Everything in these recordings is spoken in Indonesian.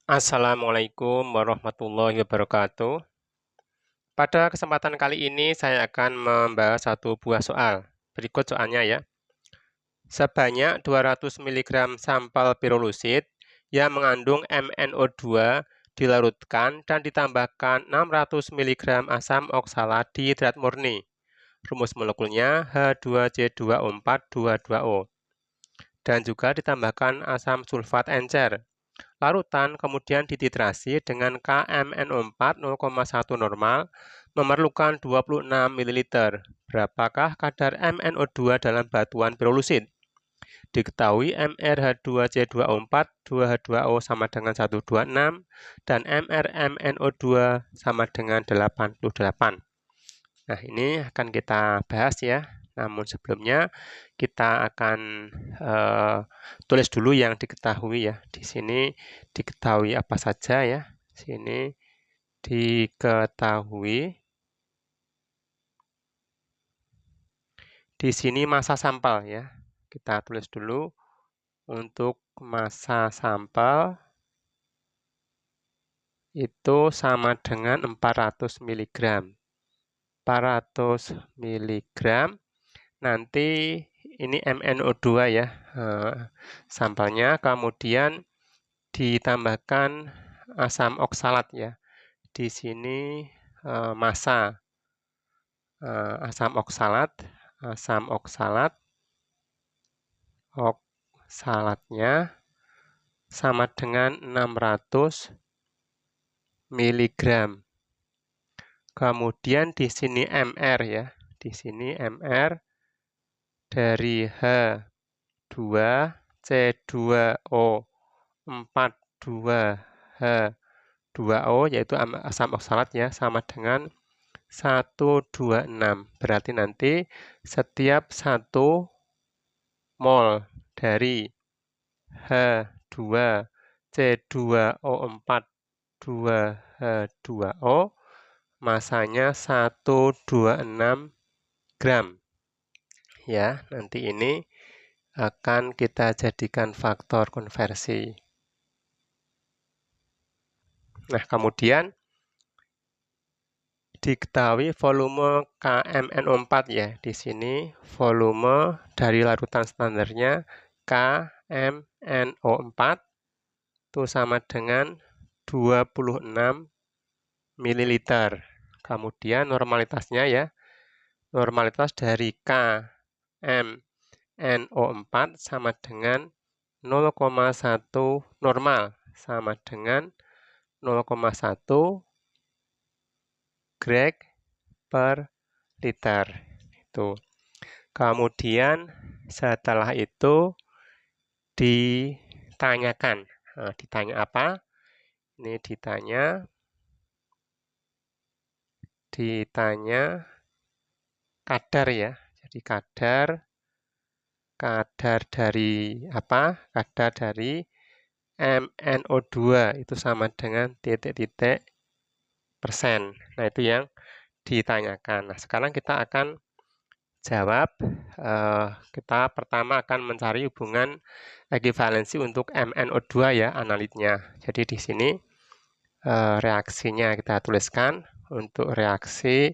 Assalamualaikum warahmatullahi wabarakatuh. Pada kesempatan kali ini saya akan membahas satu buah soal. Berikut soalnya ya. Sebanyak 200 mg sampel pirulosit yang mengandung MnO2 dilarutkan dan ditambahkan 600 mg asam oksalat dihidrat murni. Rumus molekulnya H2C2O422O. Dan juga ditambahkan asam sulfat encer. Larutan kemudian dititrasi dengan KMNO4 0,1 normal memerlukan 26 ml. Berapakah kadar MnO2 dalam batuan pirulosit? Diketahui MrH2C2O4 2H2O sama dengan 126 dan MrMnO2 sama dengan 88. Nah, ini akan kita bahas ya. Namun sebelumnya kita akan tulis dulu yang diketahui ya. Di sini diketahui apa saja ya. Sini diketahui. Di sini massa sampel ya. Kita tulis dulu untuk massa sampel itu sama dengan 400 mg. 400 mg. Nanti ini MnO2 ya, sampelnya, kemudian ditambahkan asam oksalat ya. Di sini massa asam oksalatnya sama dengan 600 mg. Kemudian di sini Mr ya. Di sini Mr dari H2C2O42H2O yaitu asam oksalat ya sama dengan 126. Berarti nanti setiap 1 mol dari H2C2O42H2O masanya 126 gram. Ya, nanti ini akan kita jadikan faktor konversi. Nah, kemudian diketahui volume KMNO4 ya. Di sini volume dari larutan standarnya KMNO4 itu sama dengan 26 ml. Kemudian normalitasnya ya. Normalitas dari KMNO4 sama dengan 0,1 normal sama dengan 0,1 greg per liter. Itu. Kemudian setelah itu ditanyakan. Nah, ditanya apa? Ini ditanya kadar ya. Jadi kadar dari apa? Kadar dari MnO2 itu sama dengan titik-titik persen. Nah, itu yang ditanyakan. Nah, sekarang kita akan jawab. Kita pertama akan mencari hubungan ekivalensi untuk MnO2 ya, analitnya. Jadi di sini reaksinya kita tuliskan. Untuk reaksi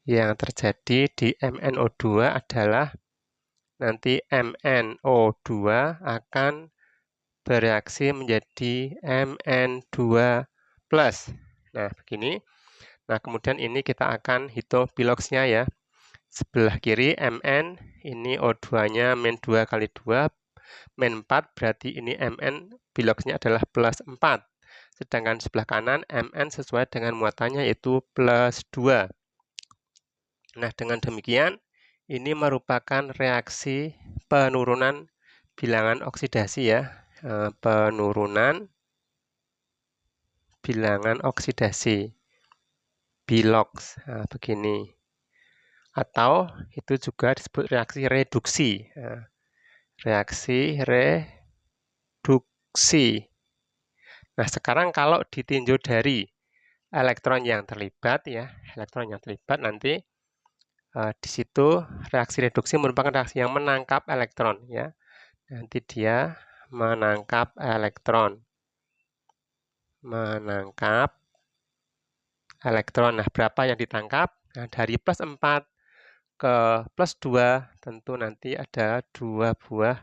yang terjadi di MnO2 adalah nanti MnO2 akan bereaksi menjadi Mn2+. Nah, begini. Nah, kemudian ini kita akan hitung biloxnya ya. Sebelah kiri Mn, ini O2-nya min 2 kali 2, min 4, berarti ini Mn biloxnya adalah plus 4. Sedangkan sebelah kanan Mn sesuai dengan muatannya yaitu plus 2. Nah, dengan demikian, ini merupakan reaksi penurunan bilangan oksidasi ya. Penurunan bilangan oksidasi. Bilox, nah, begini. Atau itu juga disebut reaksi reduksi. Nah, reaksi reduksi. Nah, sekarang kalau ditinjau dari elektron yang terlibat ya, nanti di situ reaksi reduksi merupakan reaksi yang menangkap elektron ya. Nanti dia menangkap elektron. menangkap elektron. Nah, berapa yang ditangkap? Nah, dari plus 4 ke plus 2 tentu nanti ada 2 buah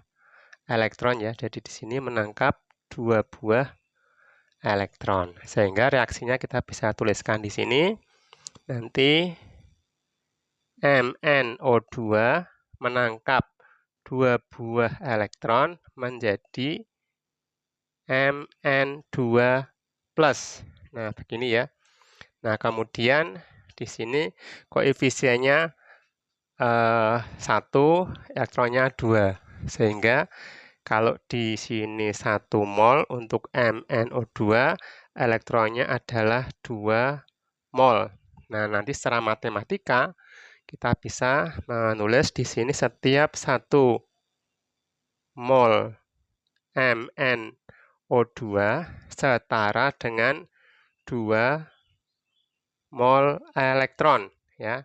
elektron ya. Jadi di sini menangkap 2 buah elektron. Sehingga reaksinya kita bisa tuliskan di sini. Nanti MnO2 menangkap 2 buah elektron menjadi Mn2+. Nah, begini ya. Nah, kemudian di sini koefisiennya 1, elektronnya 2. Sehingga kalau di sini 1 mol untuk MnO2, elektronnya adalah 2 mol. Nah, nanti secara matematika kita bisa menulis di sini setiap 1 mol MnO2 setara dengan 2 mol elektron ya.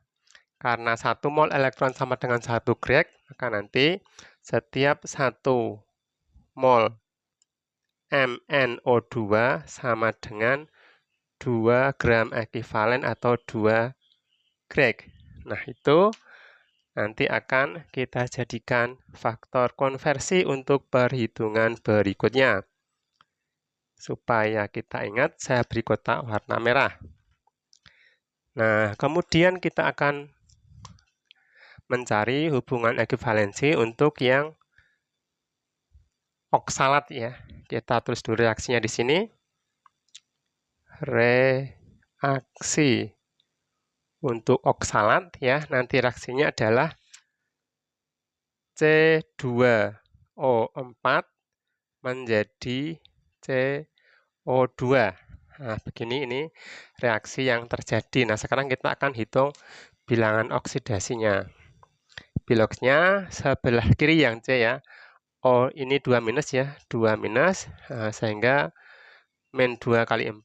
Karena 1 mol elektron sama dengan 1 grek, maka nanti setiap 1 mol MnO2 sama dengan 2 gram ekivalen atau 2 grek. Nah, itu nanti akan kita jadikan faktor konversi untuk perhitungan berikutnya. Supaya kita ingat, saya beri kotak warna merah. Nah, kemudian kita akan mencari hubungan ekivalensi untuk yang oksalat ya. Kita tulis dulu reaksinya di sini. Reaksi untuk oksalat ya, nanti reaksinya adalah C2O4 menjadi CO2. Nah, begini ini reaksi yang terjadi. Nah, sekarang kita akan hitung bilangan oksidasinya. Biloknya sebelah kiri yang C ya. Oh, ini 2 minus ya, 2 minus, sehingga min 2 kali 4,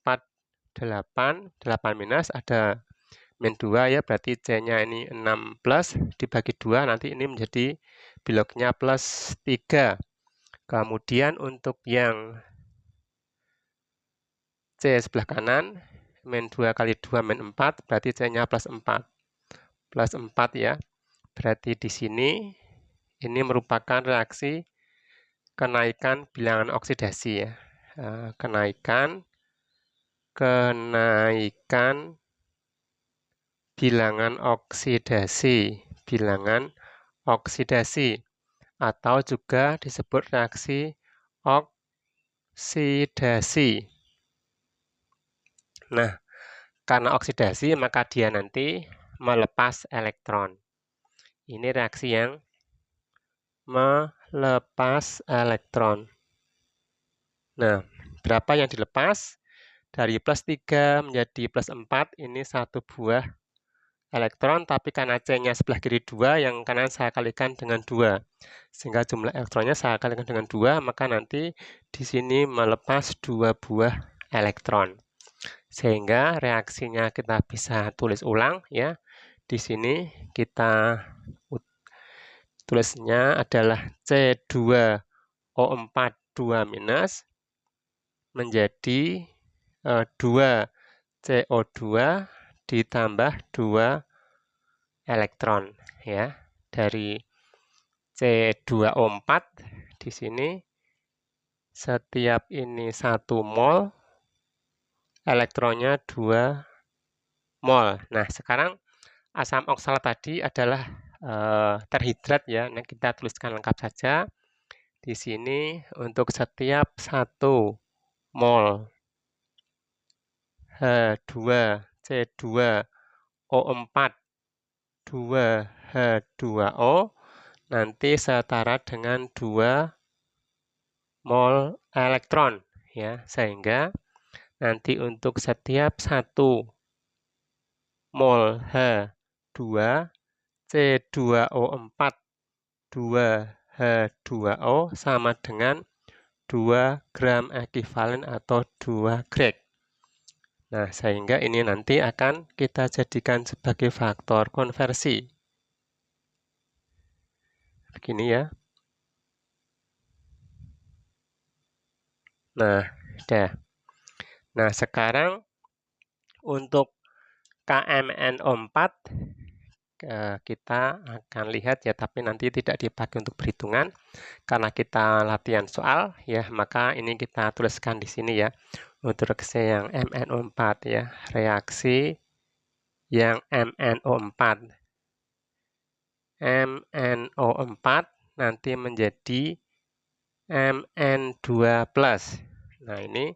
8, 8 minus, ada min 2 ya, berarti C-nya ini 6 plus, dibagi 2, nanti ini menjadi biloknya plus 3. Kemudian untuk yang C sebelah kanan, min 2 kali 2, min 4, berarti C-nya plus 4. Plus 4 ya, berarti di sini ini merupakan reaksi kenaikan bilangan oksidasi ya. Kenaikan bilangan oksidasi atau juga disebut reaksi oksidasi. Nah, karena oksidasi maka dia nanti melepas elektron. Ini reaksi yang melepas elektron. Nah, berapa yang dilepas? Dari plus 3 menjadi plus 4, ini 1 buah elektron, tapi karena C-nya sebelah kiri 2, yang kanan saya kalikan dengan 2. Sehingga jumlah elektronnya saya kalikan dengan 2, maka nanti di sini melepas 2 buah elektron. Sehingga reaksinya kita bisa tulis ulang ya. Di sini kita tulisnya adalah C2O4 2 minus menjadi 2 CO2 ditambah 2 elektron ya. Dari C2O4 di sini setiap ini 1 mol, elektronnya 2 mol. Nah, sekarang asam oksalat tadi adalah terhidrat ya. Nah, kita tuliskan lengkap saja. Di sini untuk setiap 1 mol H2C2O4 2H2O nanti setara dengan 2 mol elektron ya, sehingga nanti untuk setiap 1 mol H2C2O4 2H2O sama dengan 2 gram ekivalen atau 2 grek. Nah, sehingga ini nanti akan kita jadikan sebagai faktor konversi. Begini ya. Nah, udah. Nah, sekarang untuk KMNO4 kita akan lihat ya, tapi nanti tidak dipakai untuk perhitungan karena kita latihan soal ya, maka ini kita tuliskan di sini ya. Untuk reaksi yang MNO4 ya, reaksi yang MNO4. MNO4 nanti menjadi Mn2+. Nah, ini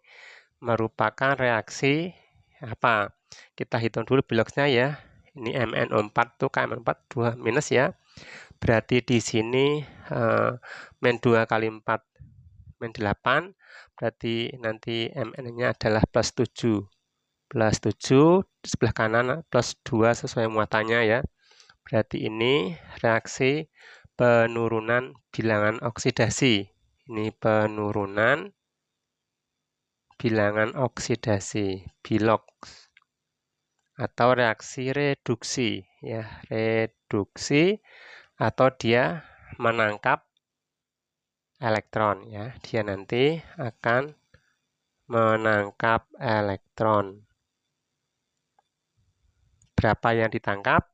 merupakan reaksi apa? Kita hitung dulu bloknya ya. Ini MnO4 tuh KMnO4 2 minus ya. Berarti di sini min 2 kali 4 min 8. Berarti nanti Mn-nya adalah plus 7. Plus 7 di sebelah kanan plus 2 sesuai muatannya ya. Berarti ini reaksi penurunan bilangan oksidasi. Ini penurunan bilangan oksidasi, BILOX, atau reaksi reduksi ya, reduksi atau dia menangkap elektron ya, dia nanti akan menangkap elektron. Berapa yang ditangkap?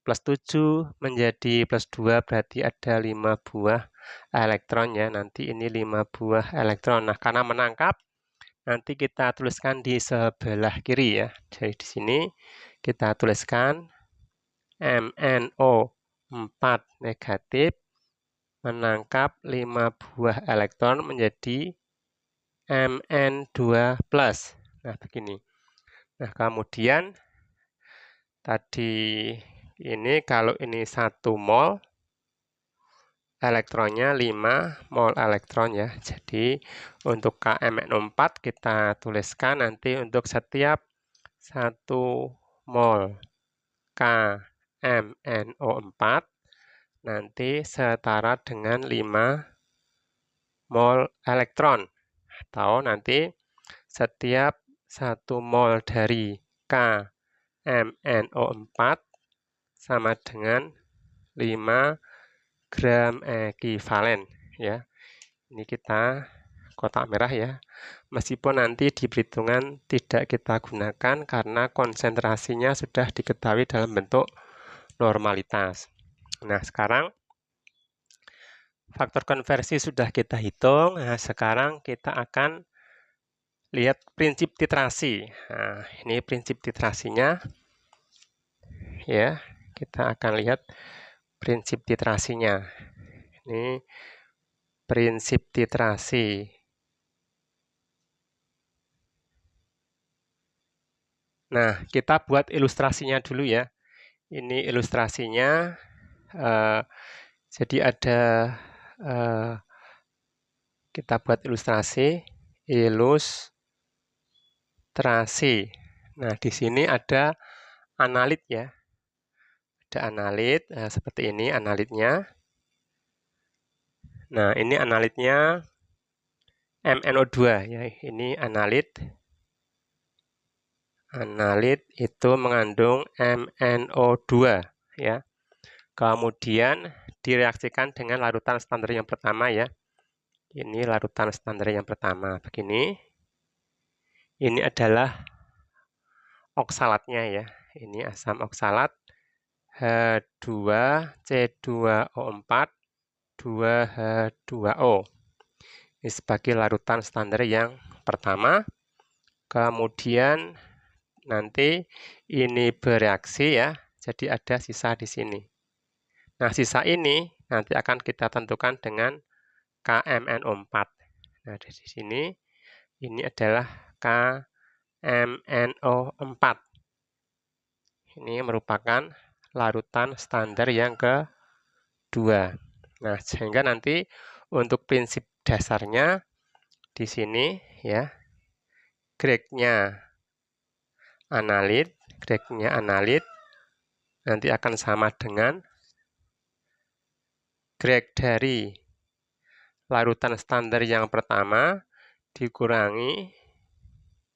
Plus 7 menjadi plus 2 berarti ada 5 buah elektron ya, nanti ini 5 buah elektron. Nah, karena menangkap nanti kita tuliskan di sebelah kiri ya. Jadi di sini kita tuliskan MnO4 negatif menangkap 5 buah elektron menjadi Mn2+. Nah, begini. Nah, kemudian tadi ini kalau ini 1 mol, elektronnya 5 mol elektron ya. Jadi untuk KMnO4 kita tuliskan nanti untuk setiap 1 mol KMnO4 nanti setara dengan 5 mol elektron. Atau nanti setiap 1 mol dari KMnO4 sama dengan 5 gram ekivalen ya. Ini kita kotak merah ya. Meskipun nanti di perhitungan tidak kita gunakan karena konsentrasinya sudah diketahui dalam bentuk normalitas. Nah, sekarang faktor konversi sudah kita hitung. Nah, sekarang kita akan lihat prinsip titrasi. Nah, ini prinsip titrasinya ya. Kita akan lihat prinsip titrasinya. Ini prinsip titrasi. Nah, kita buat ilustrasinya dulu ya. Ini ilustrasinya. Jadi ada kita buat ilustrasi. Nah, di sini ada analit ya. Ada analit seperti ini analitnya. Nah, ini analitnya MnO2 ya. Ini analit. Analit itu mengandung MnO2 ya. Kemudian direaksikan dengan larutan standar yang pertama ya. Ini larutan standar yang pertama begini. Ini adalah oksalatnya ya. Ini asam oksalat H2C2O4 2H2O. Ini sebagai larutan standar yang pertama. Kemudian nanti ini bereaksi ya. Jadi ada sisa di sini. Nah, sisa ini nanti akan kita tentukan dengan KMNO4. Nah, di sini ini adalah KMNO4. Ini merupakan larutan standar yang kedua. Nah, sehingga nanti untuk prinsip dasarnya di sini ya, Gregnya analit nanti akan sama dengan Greg dari larutan standar yang pertama dikurangi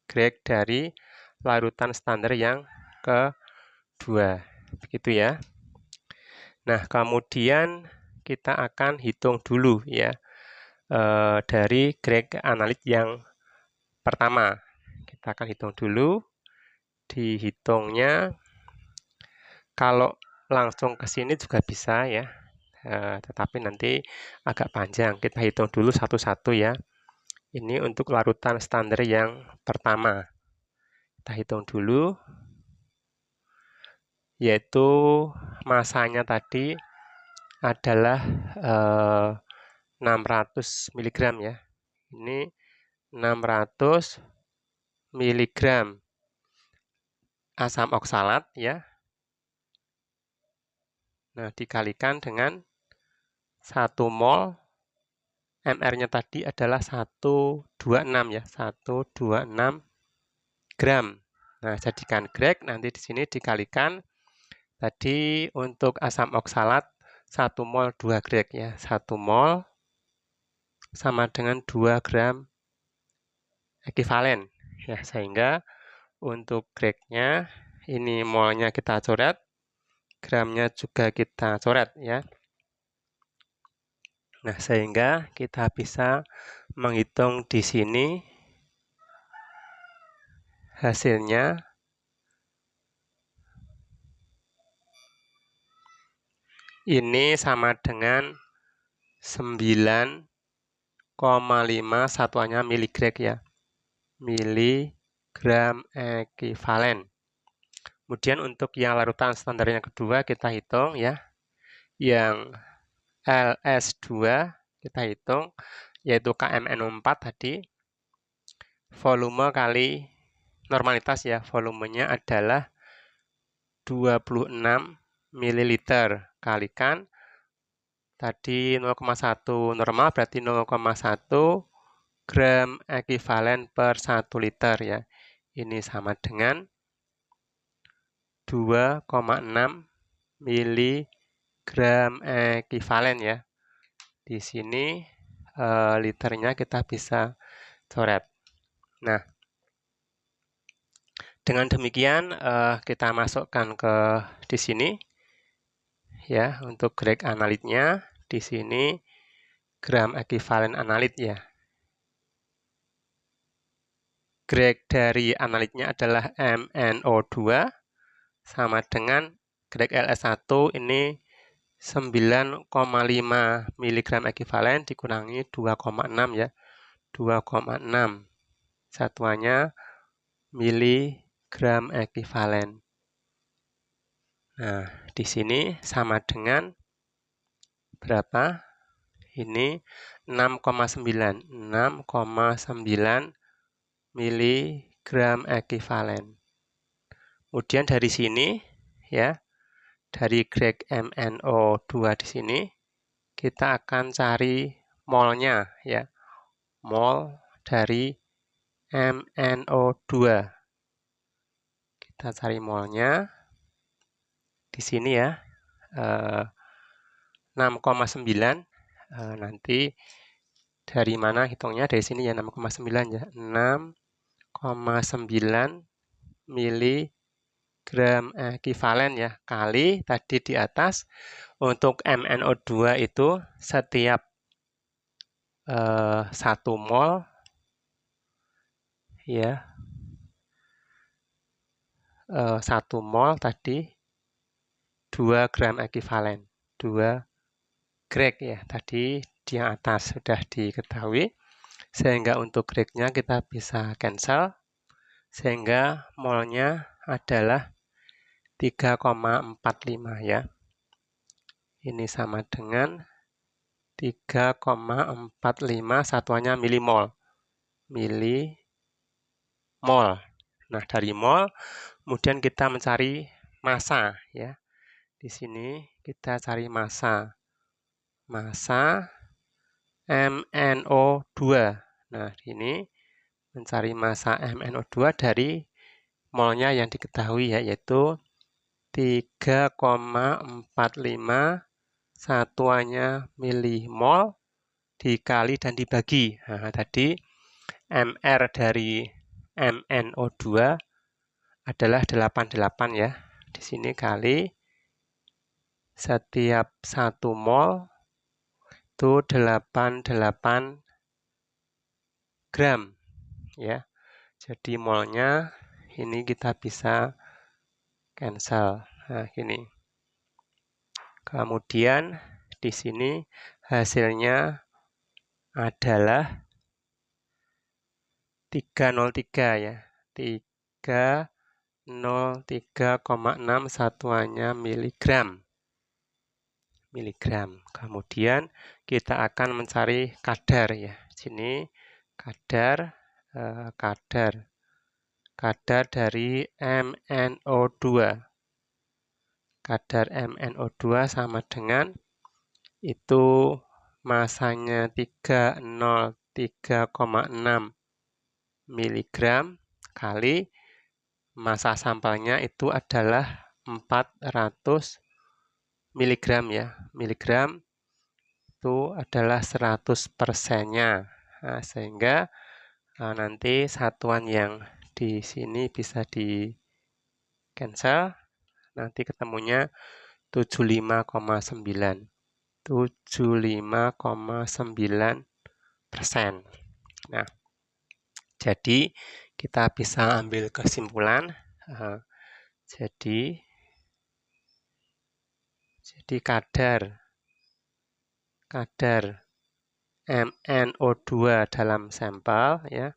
Greg dari larutan standar yang kedua. Begitu ya. Nah, kemudian kita akan hitung dulu ya dari Greg analit yang pertama. Kita kita akan hitung dulu. Dihitungnya, kalau langsung ke sini juga bisa ya, tetapi nanti agak panjang. Kita hitung dulu satu-satu ya. Ini untuk larutan standar yang pertama. Kita hitung dulu, yaitu masanya tadi adalah 600 mg ya. Ini 600 mg asam oksalat ya. Nah, dikalikan dengan 1 mol, MR-nya tadi adalah 126 ya, 126 gram. Nah, jadikan grek, nanti di sini dikalikan tadi untuk asam oksalat 1 mol 2 grek ya. 1 mol sama dengan 2 gram ekivalen ya, sehingga untuk greknya ini molnya kita coret, gramnya juga kita coret ya. Nah, sehingga kita bisa menghitung di sini hasilnya ini sama dengan 9,5 satuannya miligrek ya. Miligram ekivalen. Kemudian untuk yang larutan standar yang kedua kita hitung ya. Yang LS2 kita hitung, yaitu KMNO4 tadi. Volume kali normalitas ya, volumenya adalah 26 ml. Kalikan tadi 0,1 normal berarti 0,1 gram ekivalen per 1 liter ya. Ini sama dengan 2,6 miligram ekivalen ya. Di sini liternya kita bisa coret. Nah, dengan demikian kita masukkan ke di sini ya, untuk grek analitnya di sini gram ekivalen analit ya. Grek dari analitnya adalah MnO2 sama dengan grek LS1 ini 9,5 mg ekivalen dikurangi 2,6 ya. 2,6 satuannya miligram ekivalen. Nah, di sini sama dengan berapa? Ini 6,9 miligram ekivalen. Kemudian dari sini ya, dari grek MnO2 di sini kita akan cari molnya ya. Mol dari MnO2. Kita cari molnya di sini ya. 6,9 nanti dari mana hitungnya? Dari sini ya, 6,9 ya. 6,9 miligram ekivalen ya, kali tadi di atas. Untuk MnO2 itu setiap 1 mol ya, 1 mol tadi 2 gram ekivalen, 2 grek ya, tadi di atas sudah diketahui, sehingga untuk greknya kita bisa cancel, sehingga molnya adalah 3,45 ya. Ini sama dengan 3,45 satuannya milimol. Milimol. Nah, dari mol kemudian kita mencari massa ya. Di sini kita cari massa. Massa MnO2. Nah, ini mencari massa MnO2 dari molnya yang diketahui ya, yaitu 3,45 satuannya milimol dikali dan dibagi. Nah, tadi MR dari MnO2 adalah 88 ya. Di sini kali setiap 1 mol itu 88 gram ya. Jadi molnya ini kita bisa cancel. Nah, gini. Kemudian di sini hasilnya adalah 303 ya. 303,6 satuannya miligram. Kemudian kita akan mencari kadar ya. Sini kadar dari MnO2. Kadar MnO2 sama dengan itu masanya 303,6 mg kali massa sampelnya itu adalah 400 mg ya. Miligram itu adalah 100%-nya. Nah, sehingga nanti satuan yang di sini bisa di cancel. Nanti ketemunya 75,9. 75,9%. Nah, jadi kita bisa ambil kesimpulan. Jadi kadar MnO2 dalam sampel ya,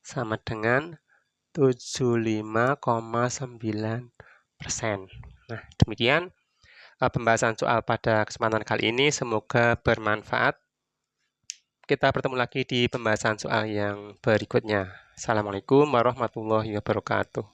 sama dengan 75,9%. Nah, demikian pembahasan soal pada kesempatan kali ini. Semoga bermanfaat. Kita bertemu lagi di pembahasan soal yang berikutnya. Assalamualaikum warahmatullahi wabarakatuh.